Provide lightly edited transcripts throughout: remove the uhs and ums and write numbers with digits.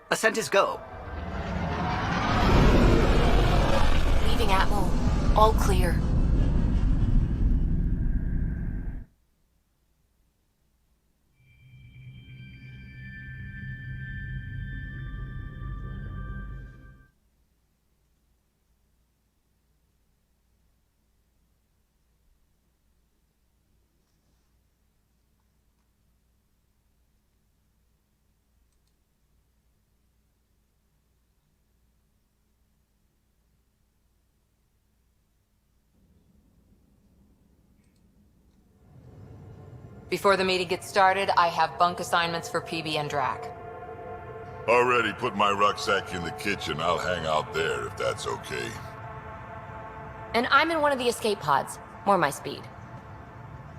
Ascent is go. Leaving Atmo. All clear. Before the meeting gets started, I have bunk assignments for PB and Drac. Already put my rucksack in the kitchen. I'll hang out there if that's okay. And I'm in one of the escape pods. More my speed.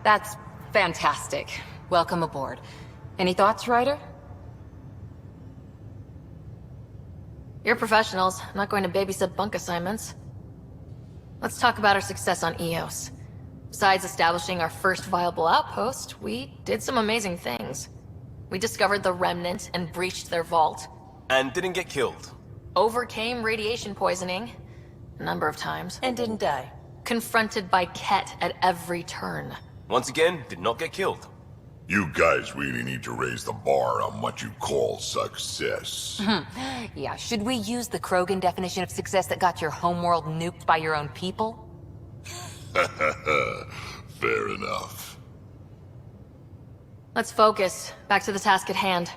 That's fantastic. Welcome aboard. Any thoughts, Ryder? You're professionals. I'm not going to babysit bunk assignments. Let's talk about our success on Eos. Besides establishing our first viable outpost, we did some amazing things. We discovered the Remnant and breached their vault. And didn't get killed. Overcame radiation poisoning. A number of times. And didn't die. Confronted by Ket at every turn. Once again, did not get killed. You guys really need to raise the bar on what you call success. Yeah, should we use the Krogan definition of success that got your homeworld nuked by your own people? Fair enough. Let's focus. Back to the task at hand.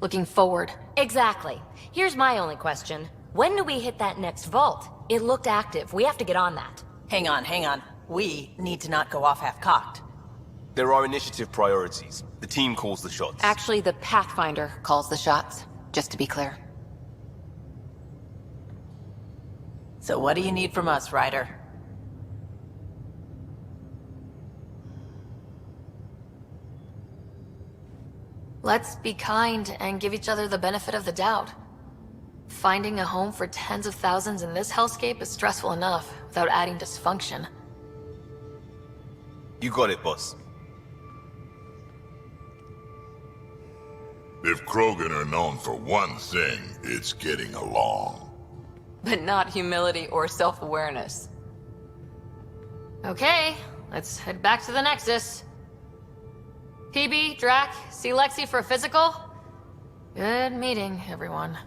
Looking forward. Exactly. Here's my only question. When do we hit that next vault? It looked active. We have to get on that. Hang on. We need to not go off half-cocked. There are initiative priorities. The team calls the shots. Actually, the Pathfinder calls the shots, just to be clear. So what do you need from us, Ryder? Let's be kind and give each other the benefit of the doubt. Finding a home for tens of thousands in this hellscape is stressful enough, without adding dysfunction. You got it, boss. If Krogan are known for one thing, it's getting along. But not humility or self-awareness. Okay, let's head back to the Nexus. PB, Drac, see Lexi for a physical? Good meeting, everyone.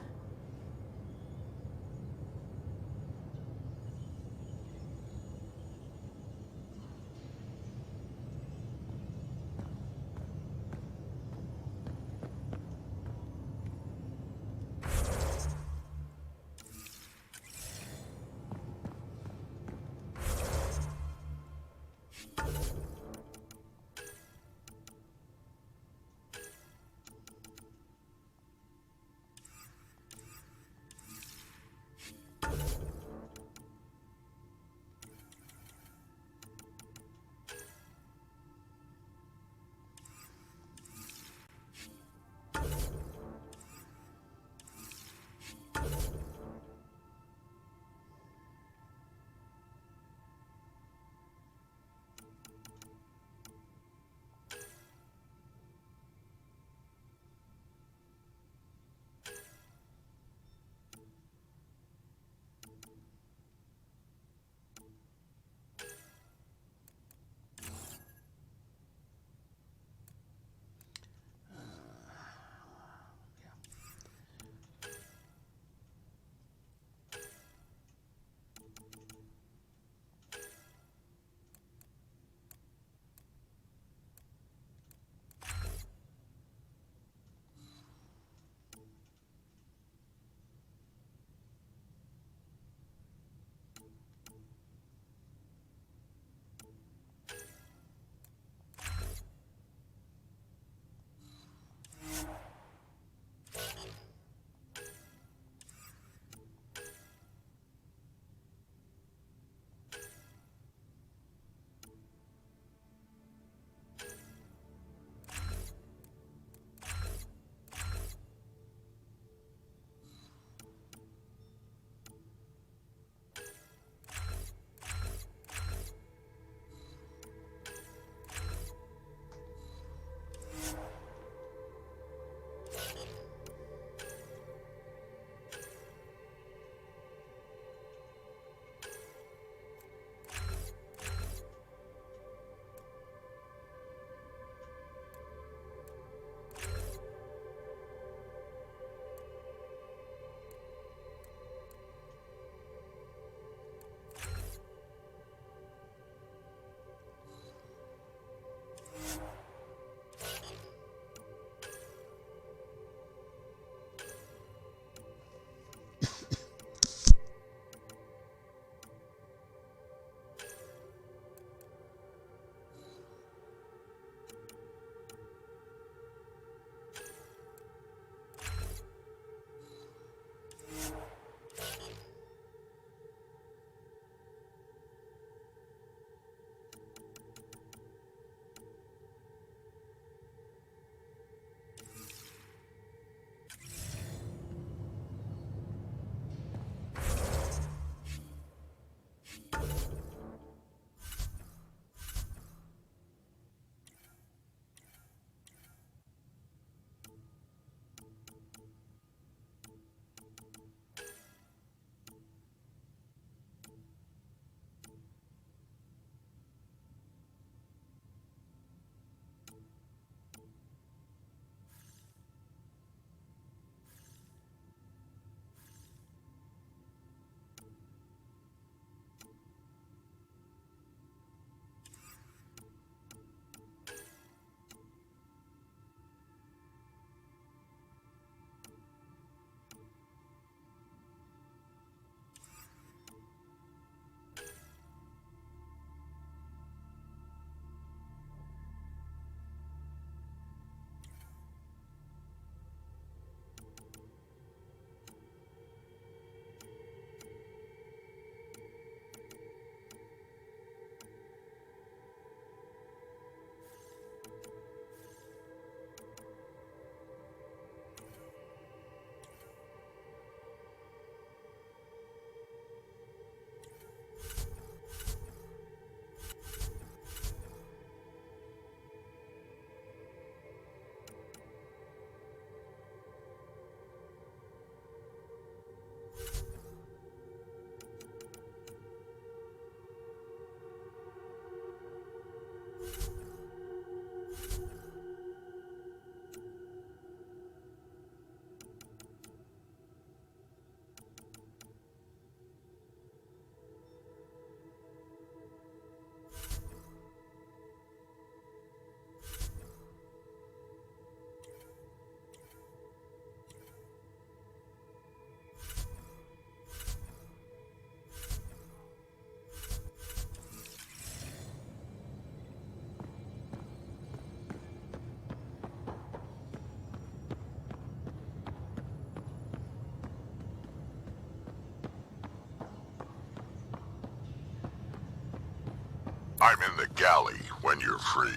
I'm in the galley when you're free.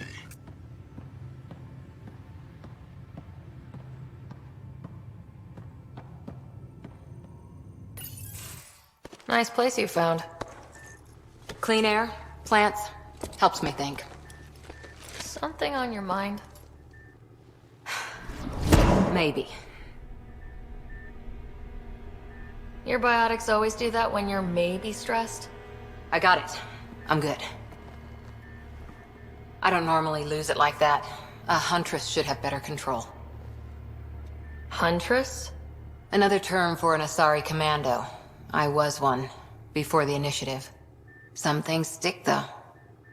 Nice place you found. Clean air, plants, helps me think. Something on your mind? Maybe. Your biotics always do that when you're maybe stressed? I got it. I'm good. I don't normally lose it like that. A huntress should have better control. Huntress? Another term for an Asari commando. I was one, before the initiative. Some things stick, though.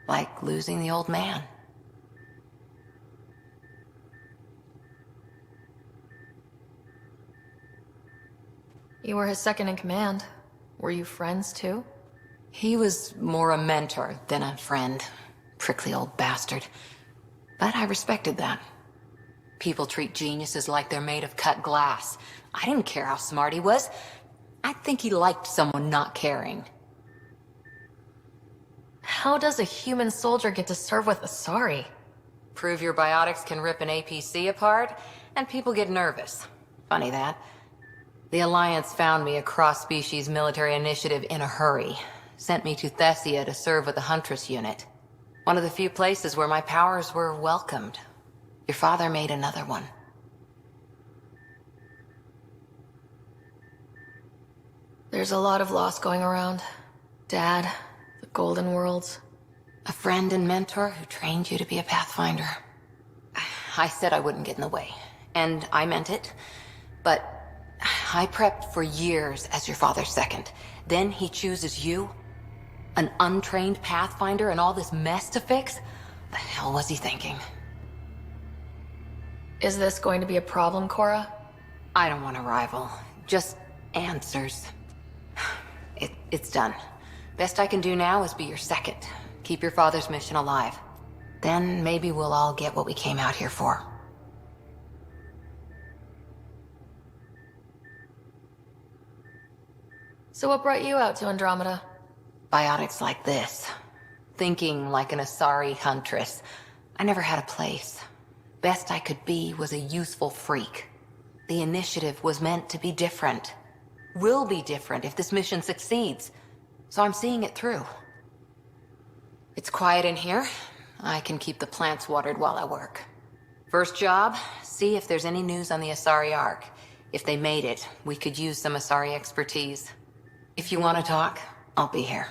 Like losing the old man. You were his second in command. Were you friends, too? He was more a mentor than a friend. Prickly old bastard. But I respected that. People treat geniuses like they're made of cut glass. I didn't care how smart he was. I think he liked someone not caring. How does a human soldier get to serve with Asari? Prove your biotics can rip an APC apart, and people get nervous. Funny that. The Alliance found me a cross-species military initiative in a hurry. Sent me to Thessia to serve with the Huntress unit. One of the few places where my powers were welcomed. Your father made another one. There's a lot of loss going around. Dad, the Golden Worlds. A friend and mentor who trained you to be a Pathfinder. I said I wouldn't get in the way, and I meant it. But I prepped for years as your father's second. Then he chooses you? An untrained Pathfinder and all this mess to fix? The hell was he thinking? Is this going to be a problem, Cora? I don't want a rival. Just answers. It's done. Best I can do now is be your second. Keep your father's mission alive. Then maybe we'll all get what we came out here for. So what brought you out to Andromeda? Biotics like this. Thinking like an Asari huntress. I never had a place. Best I could be was a useful freak. The initiative was meant to be different. Will be different if this mission succeeds. So I'm seeing it through. It's quiet in here. I can keep the plants watered while I work. First job, see if there's any news on the Asari Ark. If they made it, we could use some Asari expertise. If you want to talk, I'll be here.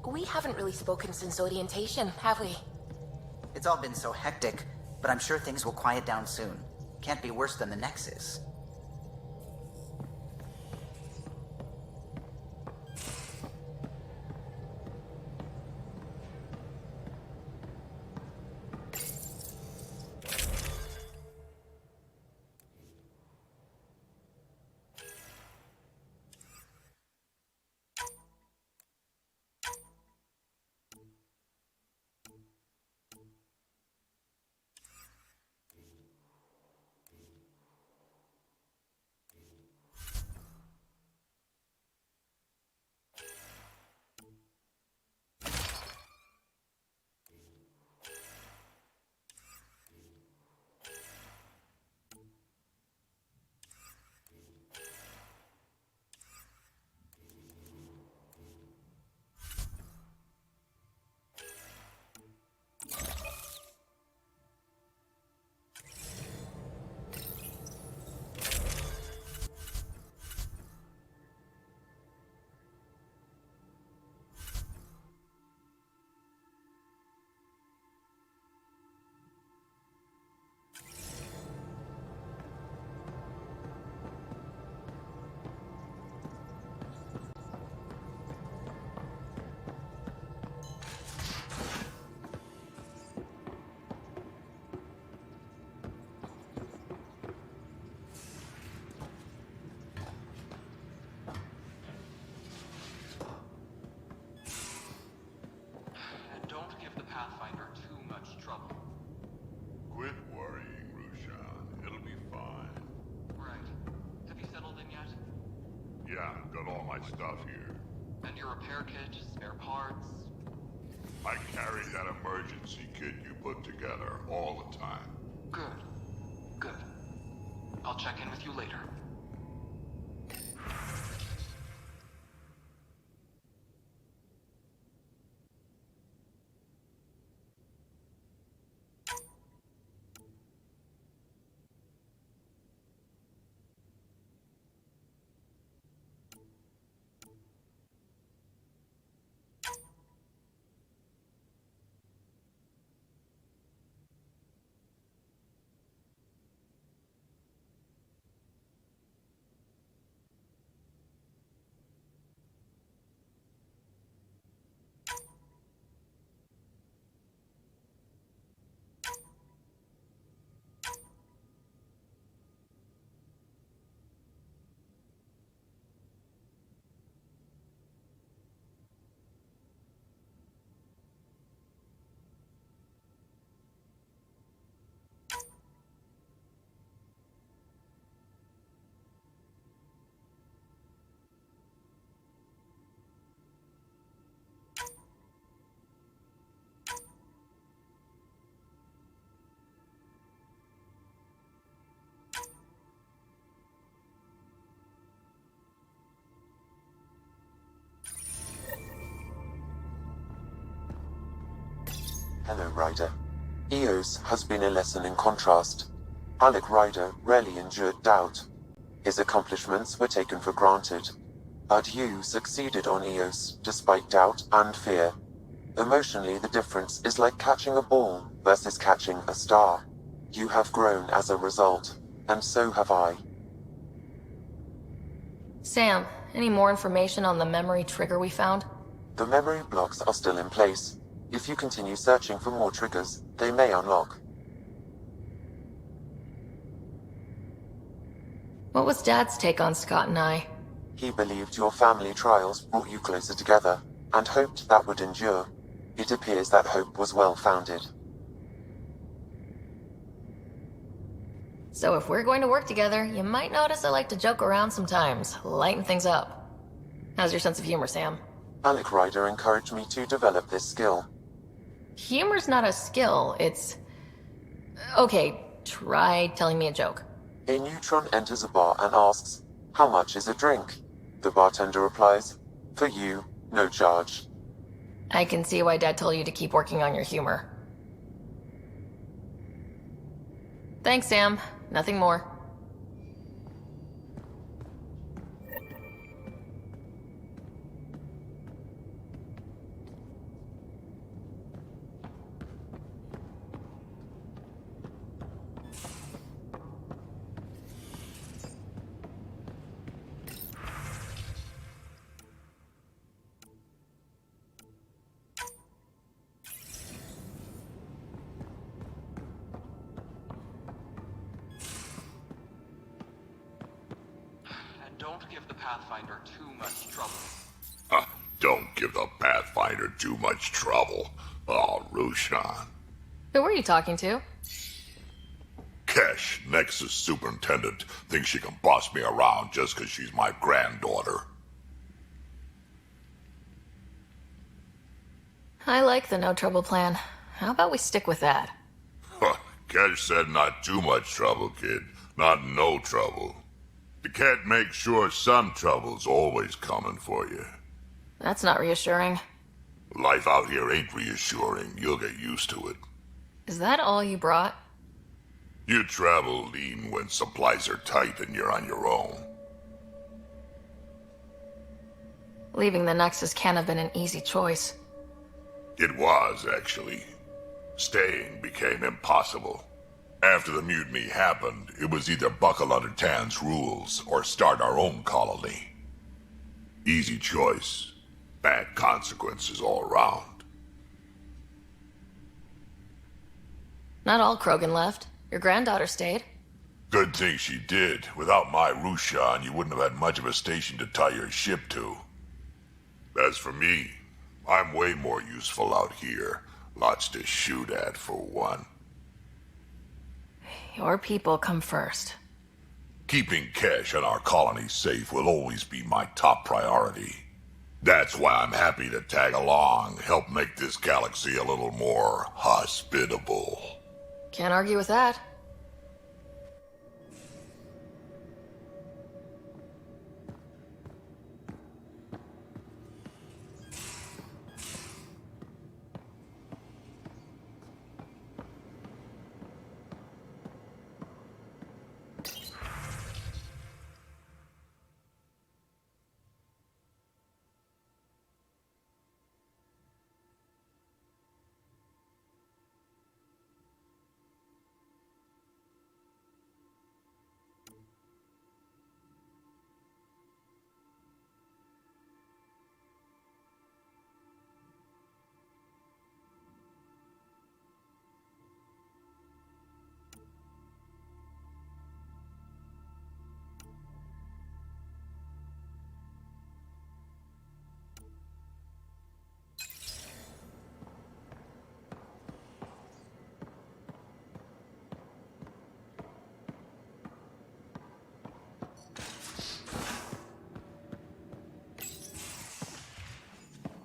We haven't really spoken since orientation, have we? It's all been so hectic, but I'm sure things will quiet down soon. Can't be worse than the Nexus. Got all my stuff here. And your repair kit, spare parts? I carry that emergency kit you put together all the time. Good. Good. I'll check in with you later. Hello, Ryder. Eos has been a lesson in contrast. Alec Ryder rarely endured doubt. His accomplishments were taken for granted. But you succeeded on Eos, despite doubt and fear. Emotionally, the difference is like catching a ball versus catching a star. You have grown as a result, and so have I. Sam, any more information on the memory trigger we found? The memory blocks are still in place. If you continue searching for more triggers, they may unlock. What was Dad's take on Scott and I? He believed your family trials brought you closer together, and hoped that would endure. It appears that hope was well-founded. So if we're going to work together, you might notice I like to joke around sometimes, lighten things up. How's your sense of humor, Sam? Alec Ryder encouraged me to develop this skill. Humor's not a skill, it's... Okay, try telling me a joke. A neutron enters a bar and asks, "How much is a drink?" The bartender replies, "For you, no charge." I can see why Dad told you to keep working on your humor. Thanks, Sam. Nothing more. Don't give the Pathfinder too much trouble. Don't give the Pathfinder too much trouble. Oh, Rushan. Who were you talking to? Kesh, Nexus Superintendent, thinks she can boss me around just because she's my granddaughter. I like the no trouble plan. How about we stick with that? Kesh said not too much trouble, kid. Not no trouble. You can't make sure some trouble's always coming for you. That's not reassuring. Life out here ain't reassuring. You'll get used to it. Is that all you brought? You travel lean when supplies are tight and you're on your own. Leaving the Nexus can't have been an easy choice. It was, actually. Staying became impossible. After the mutiny happened, it was either buckle under Tan's rules or start our own colony. Easy choice. Bad consequences all around. Not all Krogan left. Your granddaughter stayed. Good thing she did. Without my Rushan, you wouldn't have had much of a station to tie your ship to. As for me, I'm way more useful out here. Lots to shoot at, for one. Your people come first. Keeping Kesh and our colony safe will always be my top priority. That's why I'm happy to tag along, help make this galaxy a little more hospitable. Can't argue with that.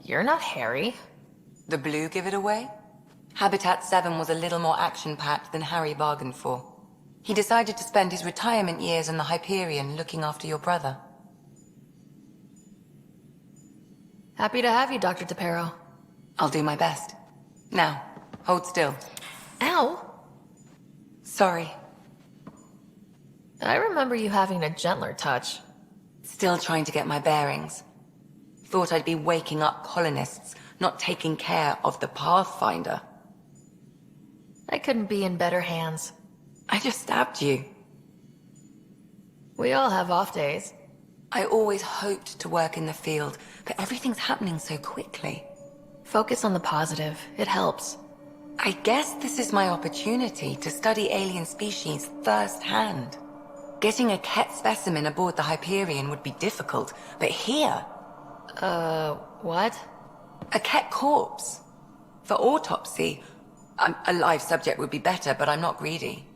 You're not Harry. The blue give it away? Habitat 7 was a little more action-packed than Harry bargained for. He decided to spend his retirement years in the Hyperion looking after your brother. Happy to have you, Dr. DePero. I'll do my best. Now, hold still. Ow! Sorry. I remember you having a gentler touch. Still trying to get my bearings. Thought I'd be waking up colonists, not taking care of the Pathfinder. I couldn't be in better hands. I just stabbed you. We all have off days. I always hoped to work in the field, but everything's happening so quickly. Focus on the positive. It helps. I guess this is my opportunity to study alien species firsthand. Getting a Ket specimen aboard the Hyperion would be difficult, but here... What? A Ket corpse. For autopsy. A live subject would be better, but I'm not greedy.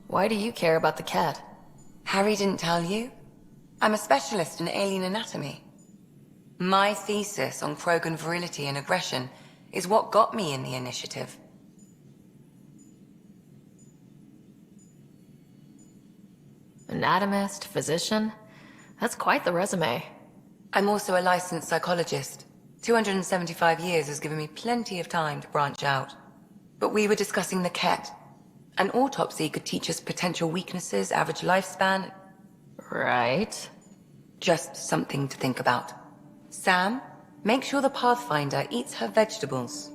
Why do you care about the cat? Harry didn't tell you? I'm a specialist in alien anatomy. My thesis on Krogan virility and aggression is what got me in the initiative. Anatomist, physician? That's quite the resume. I'm also a licensed psychologist. 275 years has given me plenty of time to branch out. But we were discussing the Ket. An autopsy could teach us potential weaknesses, average lifespan. Right. Just something to think about. Sam, make sure the Pathfinder eats her vegetables.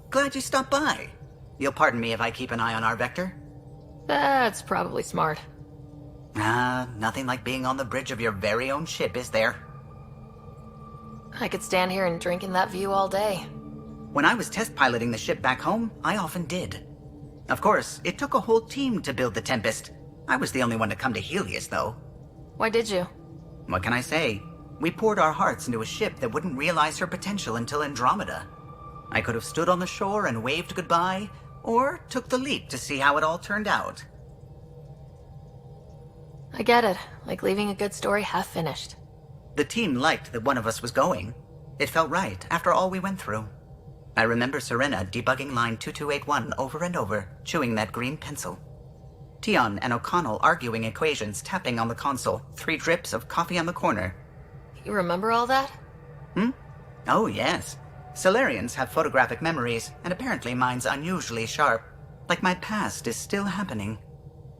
Glad you stopped by. You'll pardon me if I keep an eye on our vector? That's probably smart. Nothing like being on the bridge of your very own ship, is there? I could stand here and drink in that view all day. When I was test piloting the ship back home, I often did. Of course, it took a whole team to build the Tempest. I was the only one to come to Helios, though. Why did you? What can I say? We poured our hearts into a ship that wouldn't realize her potential until Andromeda. I could have stood on the shore and waved goodbye, or took the leap to see how it all turned out. I get it. Like leaving a good story half finished. The team liked that one of us was going. It felt right after all we went through. I remember Serena debugging line 2281 over and over, chewing that green pencil. Tion and O'Connell arguing equations, tapping on the console, 3 drips of coffee on the corner. You remember all that? Oh, yes. Solarians have photographic memories, and apparently mine's unusually sharp. Like my past is still happening.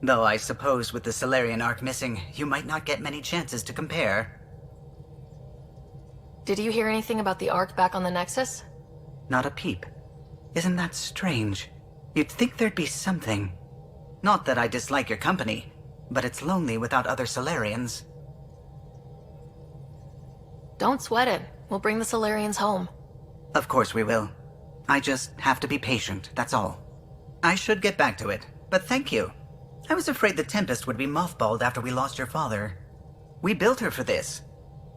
Though I suppose with the Solarian arc missing, you might not get many chances to compare. Did you hear anything about the Ark back on the Nexus? Not a peep. Isn't that strange? You'd think there'd be something. Not that I dislike your company, but it's lonely without other Solarians. Don't sweat it. We'll bring the Solarians home. Of course we will. I just have to be patient, that's all. I should get back to it, but thank you. I was afraid the Tempest would be mothballed after we lost your father. We built her for this.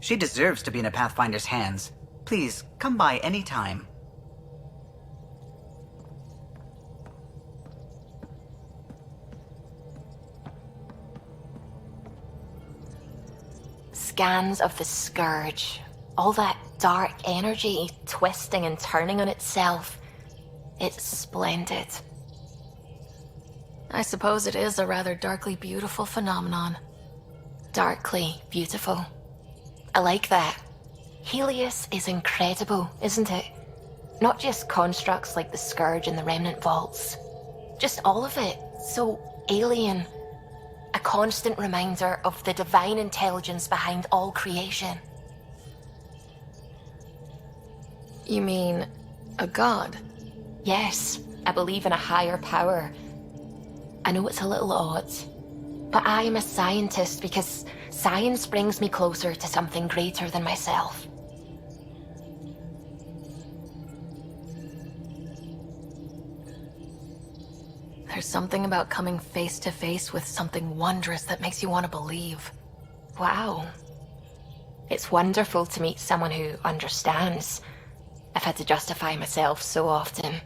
She deserves to be in a Pathfinder's hands. Please, come by any time. Scans of the Scourge. All that dark energy twisting and turning on itself. It's splendid. I suppose it is a rather darkly beautiful phenomenon. Darkly beautiful. I like that. Helios is incredible, isn't it? Not just constructs like the Scourge and the Remnant Vaults. Just all of it. So alien. A constant reminder of the divine intelligence behind all creation. You mean a god? Yes, I believe in a higher power. I know it's a little odd, but I am a scientist because science brings me closer to something greater than myself. There's something about coming face to face with something wondrous that makes you want to believe. Wow. It's wonderful to meet someone who understands. I've had to justify myself so often.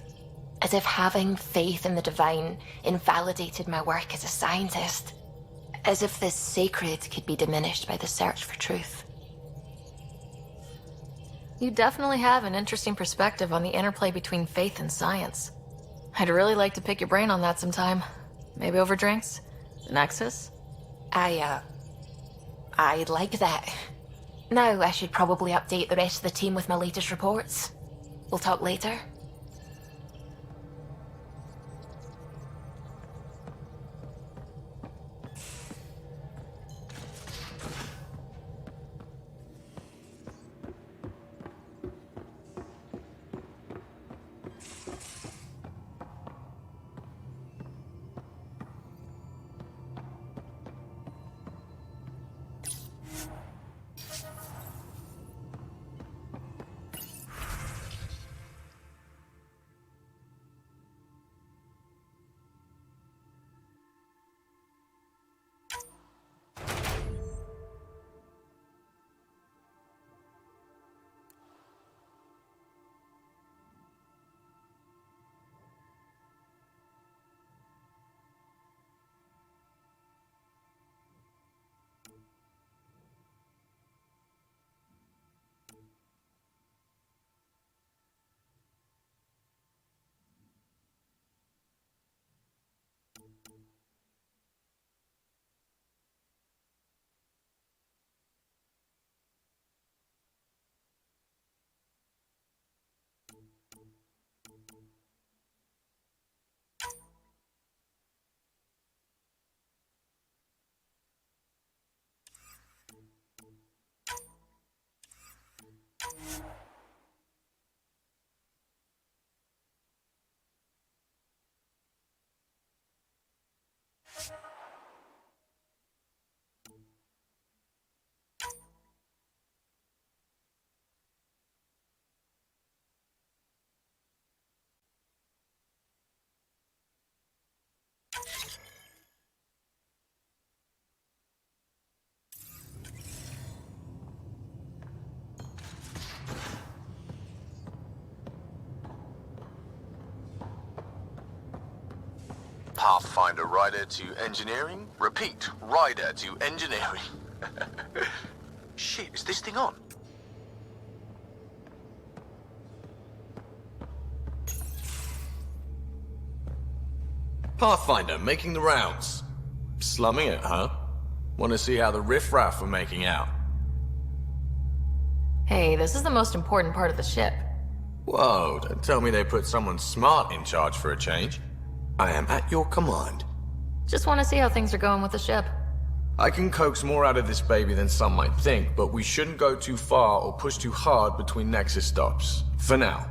As if having faith in the divine invalidated my work as a scientist. As if this sacred could be diminished by the search for truth. You definitely have an interesting perspective on the interplay between faith and science. I'd really like to pick your brain on that sometime. Maybe over drinks? The Nexus? I'd like that. Now I should probably update the rest of the team with my latest reports. We'll talk later. Pathfinder rider to engineering. Repeat, rider to engineering. Shit, is this thing on? Pathfinder making the rounds. Slumming it, huh? Want to see how the riffraff are making out? Hey, this is the most important part of the ship. Whoa, don't tell me they put someone smart in charge for a change. I am at your command. Just want to see how things are going with the ship. I can coax more out of this baby than some might think, but we shouldn't go too far or push too hard between Nexus stops. For now.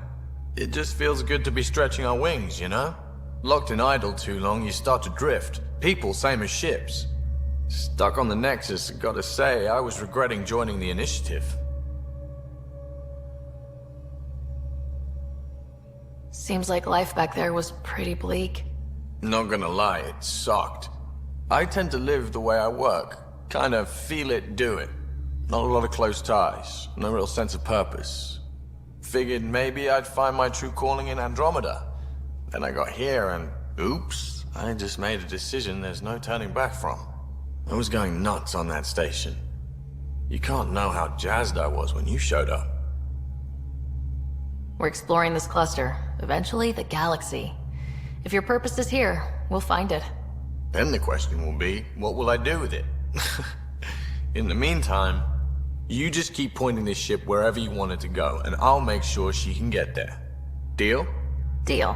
It just feels good to be stretching our wings, you know? Locked in idle too long, you start to drift. People, same as ships. Stuck on the Nexus, gotta say, I was regretting joining the Initiative. Seems like life back there was pretty bleak. Not gonna lie, it sucked. I tend to live the way I work. Kind of feel it, do it. Not a lot of close ties, no real sense of purpose. Figured maybe I'd find my true calling in Andromeda. Then I got here and, oops, I just made a decision there's no turning back from. I was going nuts on that station. You can't know how jazzed I was when you showed up. We're exploring this cluster, eventually the galaxy. If your purpose is here, we'll find it. Then the question will be, what will I do with it? In the meantime, you just keep pointing this ship wherever you want it to go, and I'll make sure she can get there. Deal? Deal.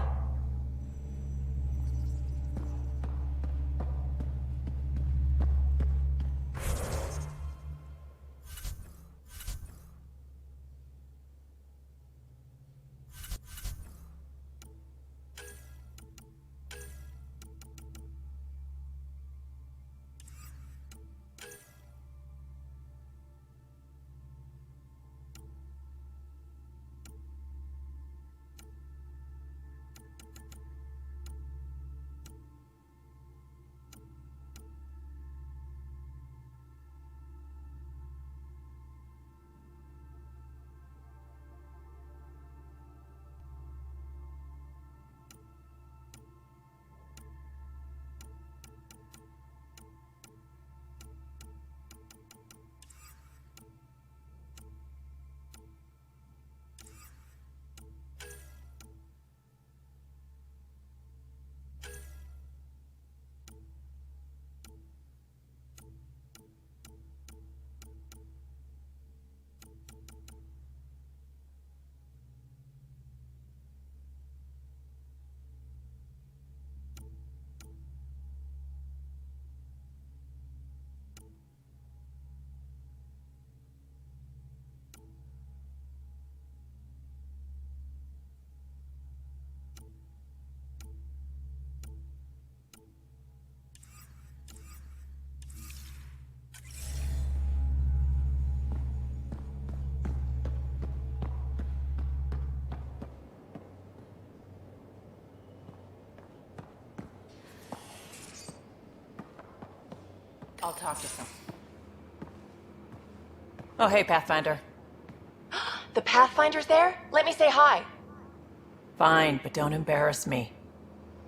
I'll talk to some. Oh, hey, Pathfinder. The Pathfinder's there? Let me say hi. Fine, but don't embarrass me.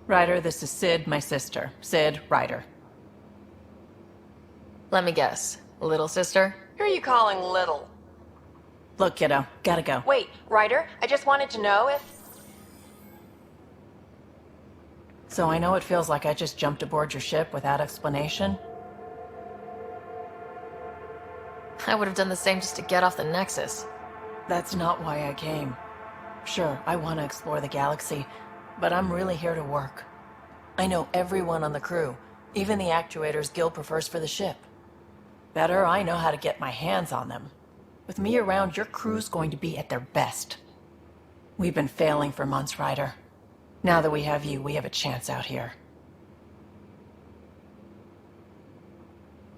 Ryder, this is Sid, my sister. Sid, Ryder. Let me guess. Little sister? Who are you calling little? Look, kiddo, gotta go. Wait, Ryder, I just wanted to know if... So I know it feels like I just jumped aboard your ship without explanation. I would have done the same just to get off the Nexus. That's not why I came. Sure, I want to explore the galaxy, but I'm really here to work. I know everyone on the crew, even the actuators Gil prefers for the ship. Better, I know how to get my hands on them. With me around, your crew's going to be at their best. We've been failing for months, Ryder. Now that we have you, we have a chance out here.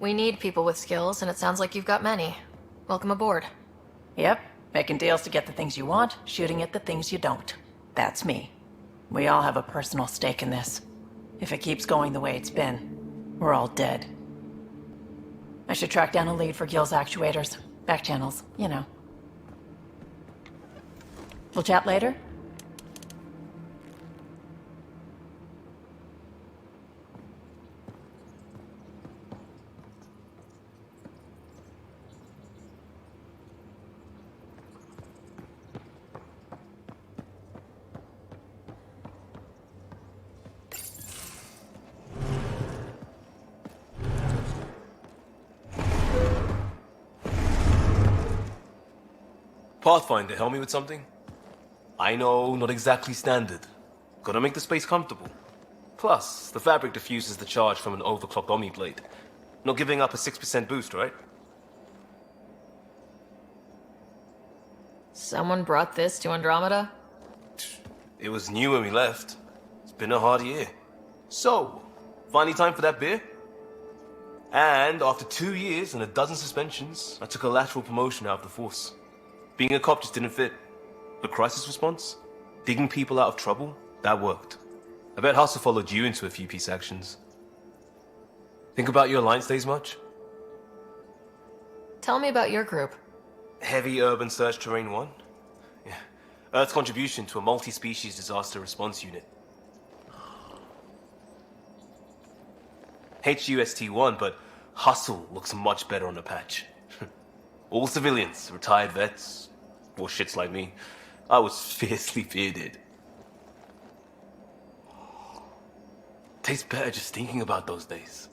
We need people with skills, and it sounds like you've got many. Welcome aboard. Yep, making deals to get the things you want, shooting at the things you don't. That's me. We all have a personal stake in this. If it keeps going the way it's been, we're all dead. I should track down a lead for Gil's actuators. Back channels, you know. We'll chat later? Pathfinder, help me with something? I know, not exactly standard. Gotta make the space comfortable. Plus, the fabric diffuses the charge from an overclocked Omni blade. Not giving up a 6% boost, right? Someone brought this to Andromeda? It was new when we left. It's been a hard year. So, finally time for that beer? And after 2 years and a dozen suspensions, I took a lateral promotion out of the force. Being a cop just didn't fit. But crisis response? Digging people out of trouble? That worked. I bet Hustle followed you into a few peace actions. Think about your Alliance days much? Tell me about your group. Heavy Urban Search Terrain 1? Yeah. Earth's contribution to a multi-species disaster response unit. HUST-1, but Hustle looks much better on the patch. All civilians, retired vets, or shits like me. I was fiercely bearded. Tastes better just thinking about those days.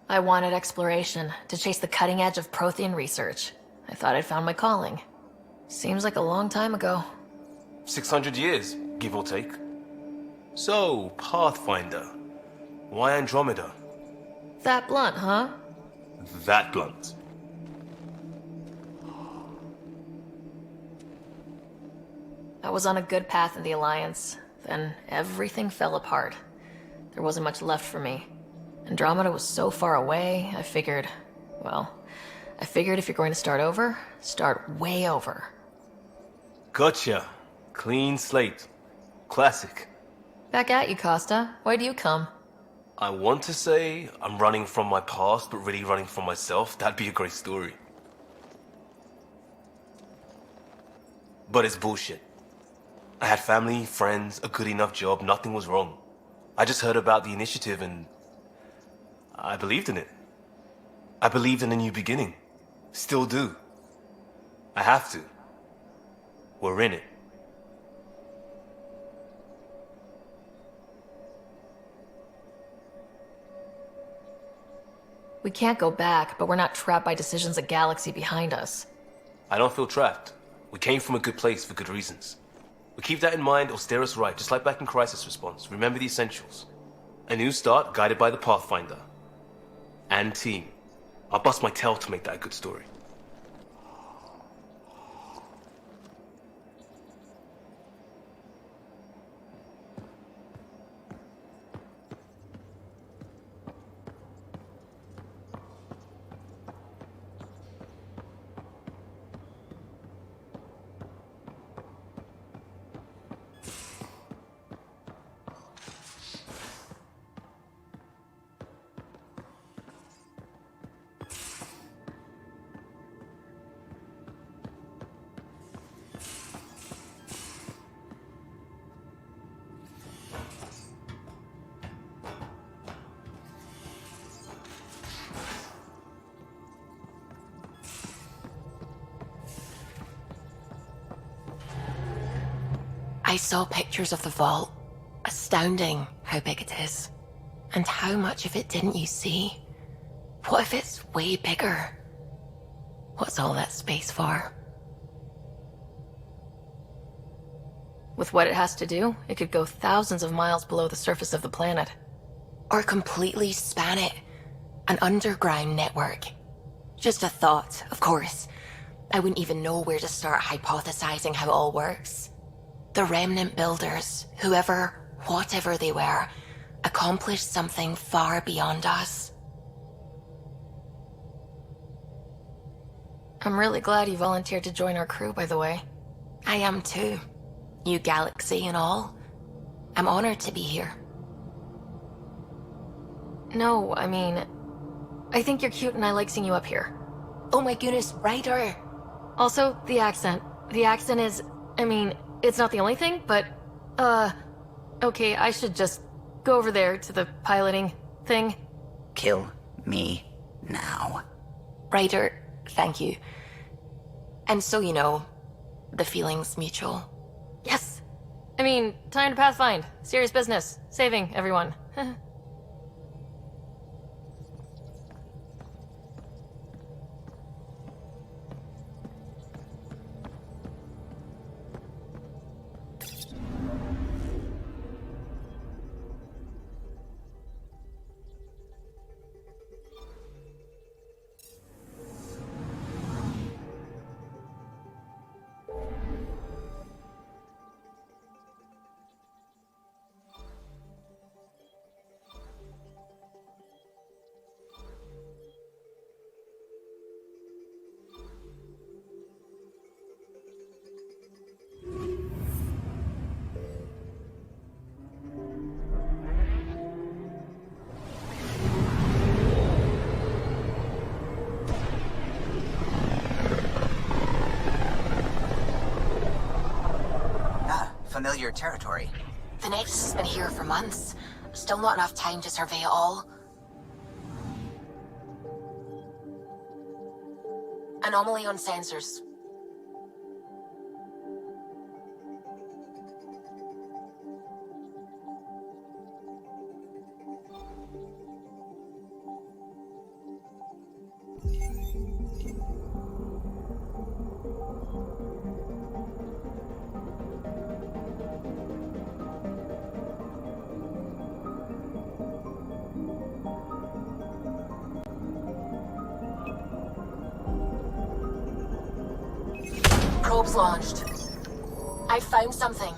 I wanted exploration, to chase the cutting edge of Prothean research. I thought I'd found my calling. Seems like a long time ago. 600 years, give or take. So, Pathfinder. Why Andromeda? That blunt, huh? That blunt. I was on a good path in the Alliance. Then everything fell apart. There wasn't much left for me. Andromeda was so far away, I figured if you're going to start over, start way over. Gotcha. Clean slate. Classic. Back at you, Costa. Why'd you come? I want to say I'm running from my past, but really running from myself. That'd be a great story. But it's bullshit. I had family, friends, a good enough job, nothing was wrong. I just heard about the initiative and I believed in it. I believed in a new beginning. Still do. I have to. We're in it. We can't go back, but we're not trapped by decisions a galaxy behind us. I don't feel trapped. We came from a good place for good reasons. We keep that in mind, it'll steer us right, just like back in Crisis Response. Remember the essentials. A new start guided by the Pathfinder. And team. I'll bust my tail to make that a good story. I saw pictures of the vault. Astounding how big it is. And how much of it didn't you see? What if it's way bigger? What's all that space for? With what it has to do, it could go thousands of miles below the surface of the planet. Or completely span it. An underground network. Just a thought, of course. I wouldn't even know where to start hypothesizing how it all works. The Remnant builders, whoever, whatever they were, accomplished something far beyond us. I'm really glad you volunteered to join our crew, by the way. I am too. New galaxy and all. I'm honored to be here. No, I mean, I think you're cute and I like seeing you up here. Oh my goodness, Ryder! Also, the accent. The accent is, I mean, it's not the only thing, but, okay, I should just go over there to the piloting thing. Kill me now. Ryder, thank you. And so you know, the feeling's mutual. Yes! I mean, time to pathfind. Serious business. Saving everyone. unfamiliar territory. The Nexus has been here for months. Still not enough time to survey it all. Anomaly on sensors. Probes launched. I found something.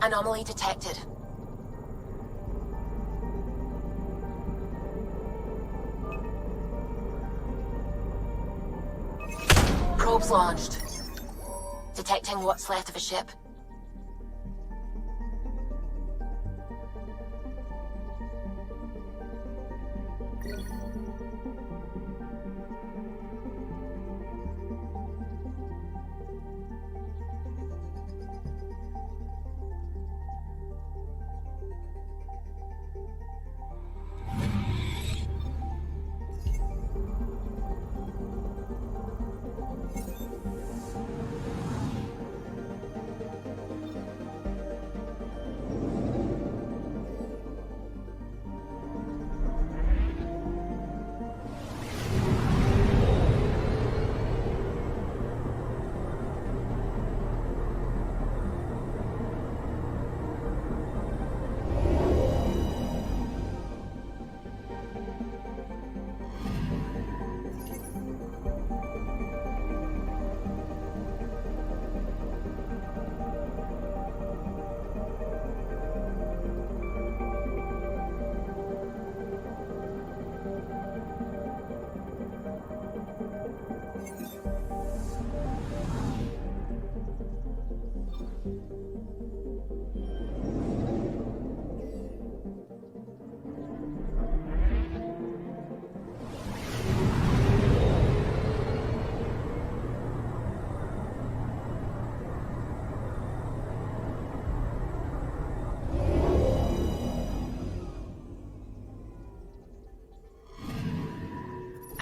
Anomaly detected. Probes launched. Detecting what's left of a ship.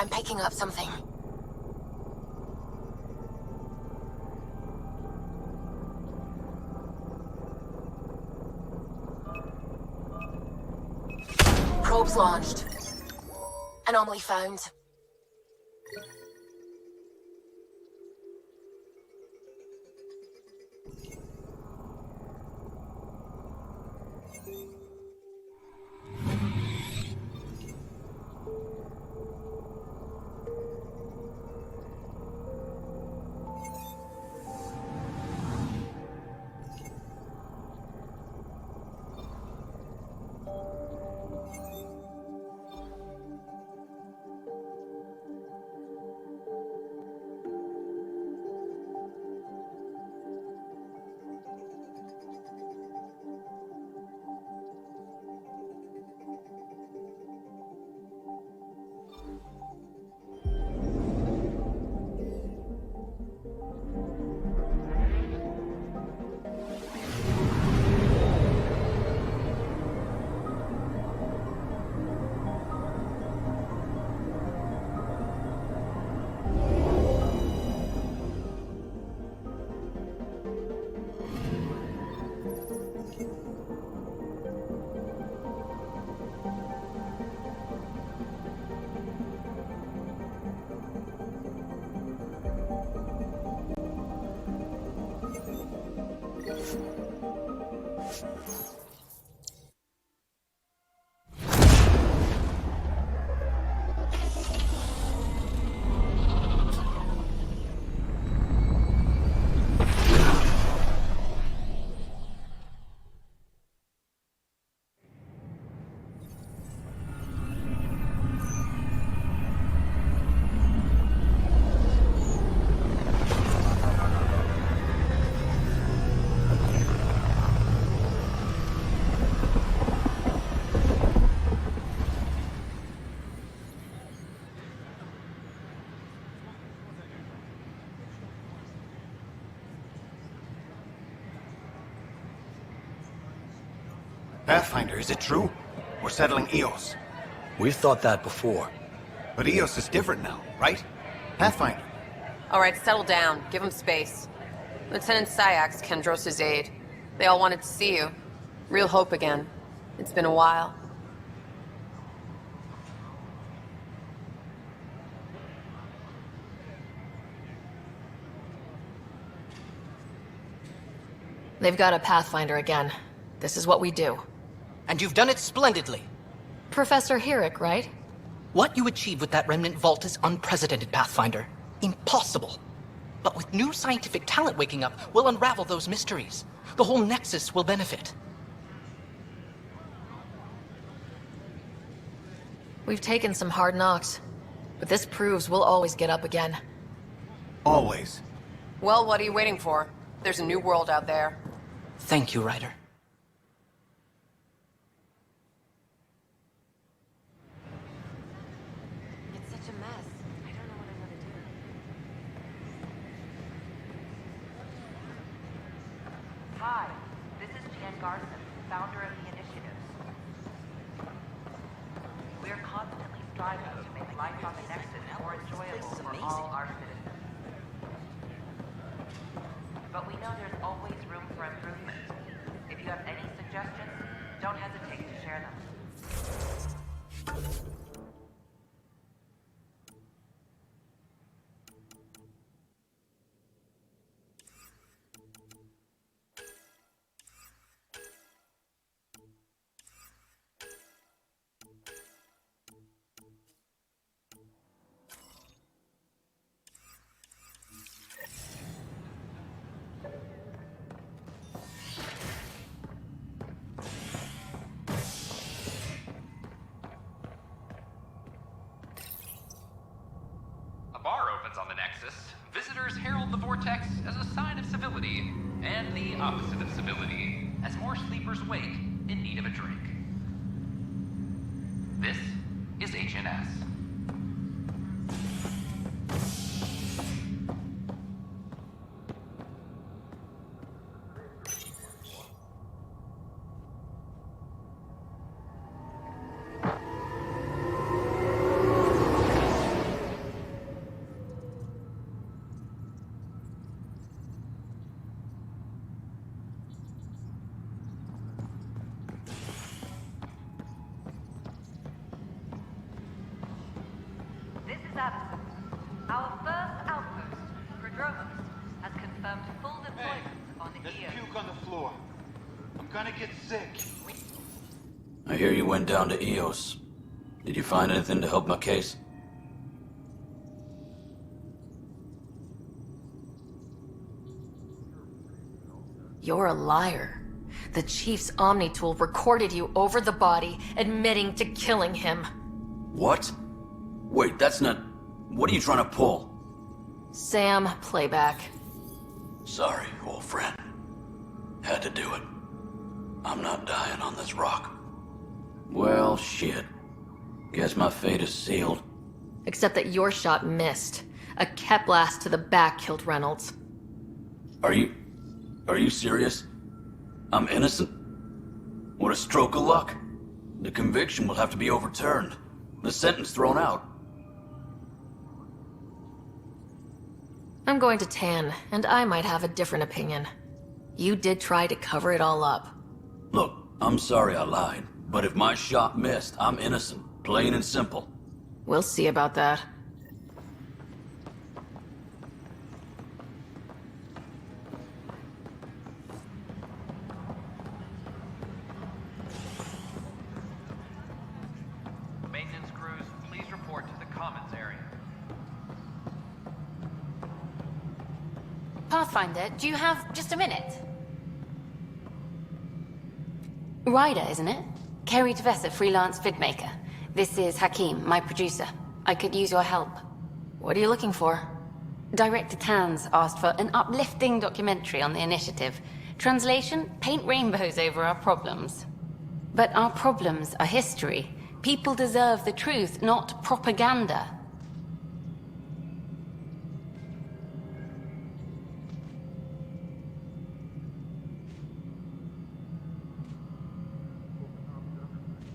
I'm picking up something. Probes launched. Anomaly found. Pathfinder, is it true? We're settling Eos. We've thought that before. But Eos is different now, right? Pathfinder. All right, settle down. Give him space. Lieutenant Syak's Kendros' aide. They all wanted to see you. Real hope again. It's been a while. They've got a Pathfinder again. This is what we do. And you've done it splendidly. Professor Herrick, right? What you achieved with that remnant vault is unprecedented, Pathfinder. Impossible. But with new scientific talent waking up, we'll unravel those mysteries. The whole Nexus will benefit. We've taken some hard knocks, but this proves we'll always get up again. Always. Well, what are you waiting for? There's a new world out there. Thank you, Ryder. It's such a mess. I don't know what I'm gonna do. Hi, this is Jan Garson, founder of the initiatives. We are constantly striving to make life on the Nexus more enjoyable for all our citizens. But we know there's always room for improvement. If you have any suggestions, don't hesitate to share them. On the Nexus, visitors herald the vortex as a sign of civility, and the opposite of civility, as more sleepers wake in need of a drink. This is HNS. services. Our first outpost, Prodromos, has confirmed full deployment on There's EO. puke on the floor. I'm gonna get sick. I hear you went down to EOS. Did you find anything to help my case? You're a liar. The Chief's Omni tool recorded you over the body, admitting to killing him. What? Wait, that's not... What are you trying to pull? Sam, playback. Sorry, old friend. Had to do it. I'm not dying on this rock. Well, shit. Guess my fate is sealed. Except that your shot missed. A Kep blast to the back killed Reynolds. Are you serious? I'm innocent? What a stroke of luck. The conviction will have to be overturned. The sentence thrown out. I'm going to Tan, and I might have a different opinion. You did try to cover it all up. Look, I'm sorry I lied, but if my shot missed, I'm innocent. Plain and simple. We'll see about that. Maintenance crews, please report to the commons area. Pathfinder, do you have just a minute? Ryder, isn't it? Kerry Tvessa, freelance vidmaker. This is Hakim, my producer. I could use your help. What are you looking for? Director Tans asked for an uplifting documentary on the initiative. Translation, paint rainbows over our problems. But our problems are history. People deserve the truth, not propaganda.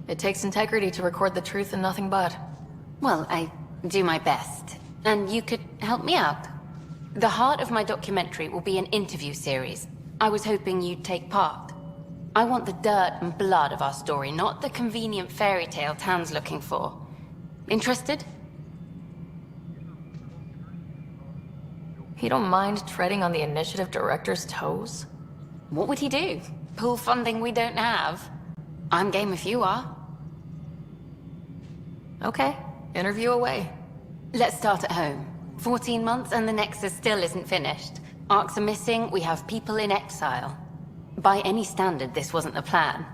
It takes integrity to record the truth and nothing but. Well, I do my best. And you could help me out. The heart of my documentary will be an interview series. I was hoping you'd take part. I want the dirt and blood of our story, not the convenient fairy tale Tan's looking for. Interested? You don't mind treading on the initiative director's toes? What would he do? Pool funding we don't have? I'm game if you are. Okay, interview away. Let's start at home. 14 months and the Nexus still isn't finished. Arcs are missing, we have people in exile. By any standard, this wasn't the plan.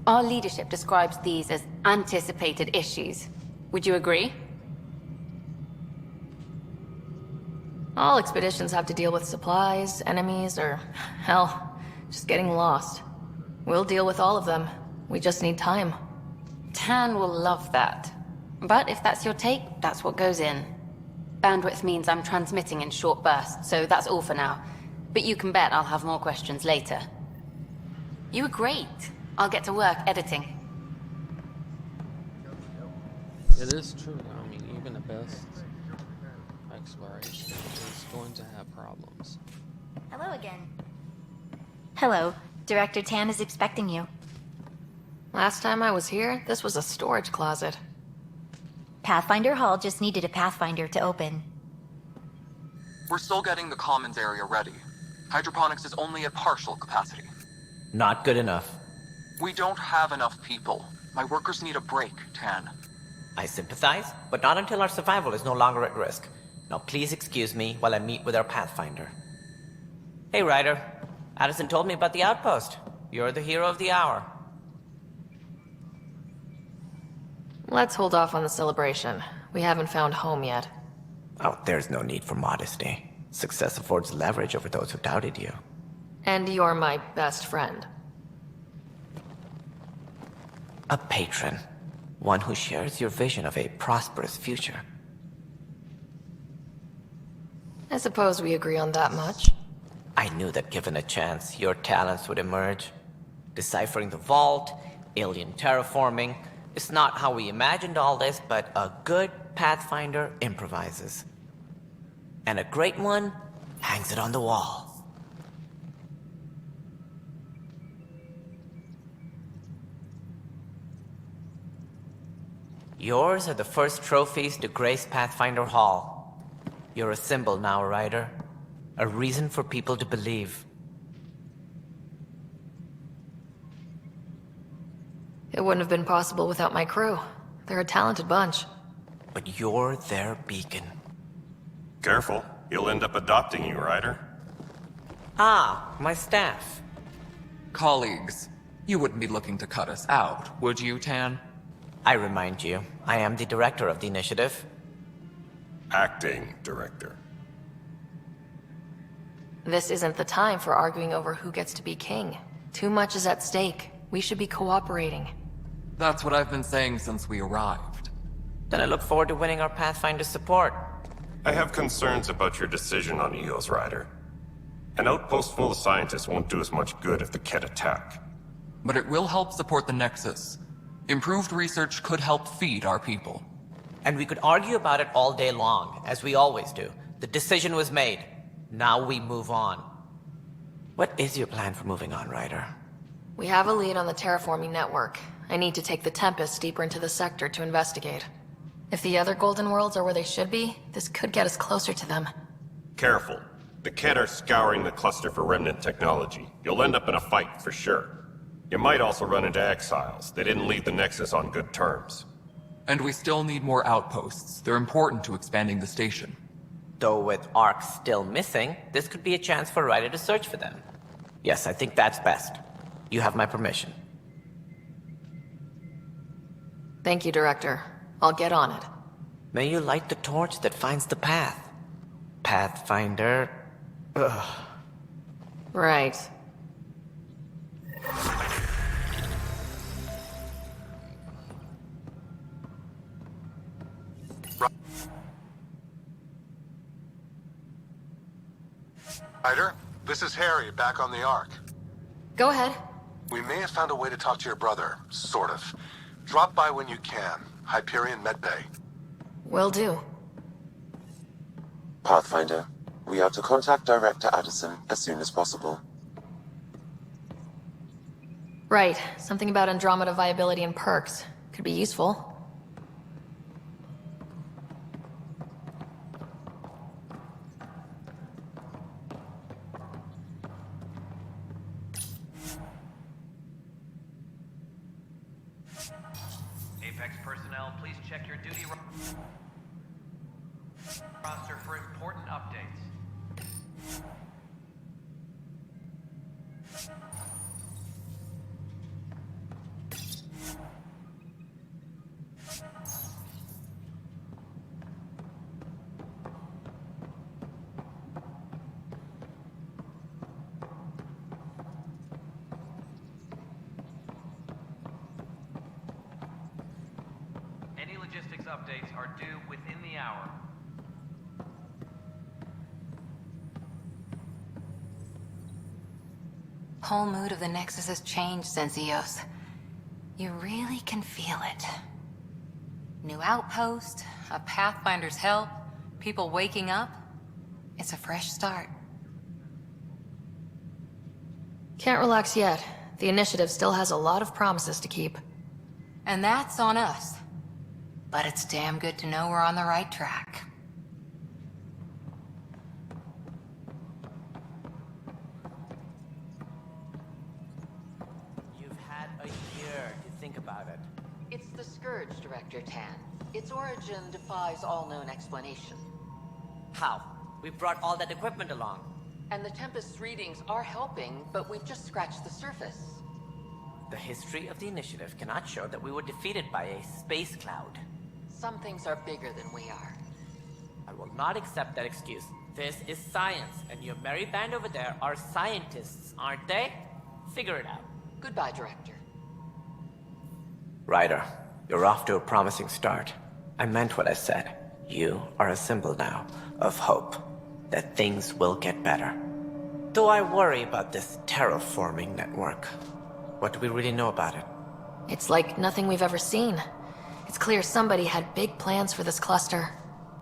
Our leadership describes these as anticipated issues. Would you agree? All expeditions have to deal with supplies, enemies, or, hell, just getting lost. We'll deal with all of them. We just need time. Tan will love that. But if that's your take, that's what goes in. Bandwidth means I'm transmitting in short bursts, so that's all for now. But you can bet I'll have more questions later. You were great. I'll get to work editing. It is true. I mean, even the best exploration is going to have problems. Hello again. Hello. Director Tan is expecting you. Last time I was here, this was a storage closet. Pathfinder Hall just needed a Pathfinder to open. We're still getting the commons area ready. Hydroponics is only at partial capacity. Not good enough. We don't have enough people. My workers need a break, Tan. I sympathize, but not until our survival is no longer at risk. Now please excuse me while I meet with our Pathfinder. Hey, Ryder. Addison told me about the outpost. You're the hero of the hour. Let's hold off on the celebration. We haven't found home yet. Oh, there's no need for modesty. Success affords leverage over those who doubted you. And you're my best friend. A patron. One who shares your vision of a prosperous future. I suppose we agree on that much. I knew that given a chance, your talents would emerge. Deciphering the vault, alien terraforming. It's not how we imagined all this, but a good Pathfinder improvises. And a great one hangs it on the wall. Yours are the first trophies to grace Pathfinder Hall. You're a symbol now, Ryder. A reason for people to believe. It wouldn't have been possible without my crew. They're a talented bunch. But you're their beacon. Careful. He'll end up adopting you, Ryder. Ah, my staff. Colleagues, you wouldn't be looking to cut us out, would you, Tan? I remind you, I am the director of the initiative. Acting director. This isn't the time for arguing over who gets to be king. Too much is at stake. We should be cooperating. That's what I've been saying since we arrived. Then I look forward to winning our Pathfinder support. I have concerns about your decision on Eos, Ryder. An outpost full of scientists won't do us much good if the Kett attack. But it will help support the Nexus. Improved research could help feed our people. And we could argue about it all day long, as we always do. The decision was made. Now we move on. What is your plan for moving on, Ryder? We have a lead on the terraforming network. I need to take the Tempest deeper into the sector to investigate. If the other Golden Worlds are where they should be, this could get us closer to them. Careful. The Kett are scouring the cluster for remnant technology. You'll end up in a fight, for sure. You might also run into exiles. They didn't leave the Nexus on good terms. And we still need more outposts. They're important to expanding the station. Though with Ark still missing, this could be a chance for Ryder to search for them. Yes, I think that's best. You have my permission. Thank you, Director. I'll get on it. May you light the torch that finds the path. Pathfinder... Ugh. Right. Ryder, this is Harry, back on the Ark. Go ahead. We may have found a way to talk to your brother, sort of. Drop by when you can. Hyperion Medbay. Will do. Pathfinder, we are to contact Director Addison as soon as possible. Right. Something about Andromeda viability and perks. Could be useful. Apex personnel, please check your duty roster for important updates. Any logistics updates are due within the hour. Whole mood of the Nexus has changed since Eos. You really can feel it. New outpost, a Pathfinder's help, people waking up. It's a fresh start. Can't relax yet. The initiative still has a lot of promises to keep. And that's on us. But it's damn good to know we're on the right track. You've had a year to think about it. It's the Scourge, Director Tan. Its origin defies all known explanation. How? We brought all that equipment along. And the Tempest's readings are helping, but we've just scratched the surface. The history of the initiative cannot show that we were defeated by a space cloud. Some things are bigger than we are. I will not accept that excuse. This is science, and your merry band over there are scientists, aren't they? Figure it out. Goodbye, Director. Ryder, you're off to a promising start. I meant what I said. You are a symbol now of hope, that things will get better. Though I worry about this terraforming network. What do we really know about it? It's like nothing we've ever seen. It's clear somebody had big plans for this cluster.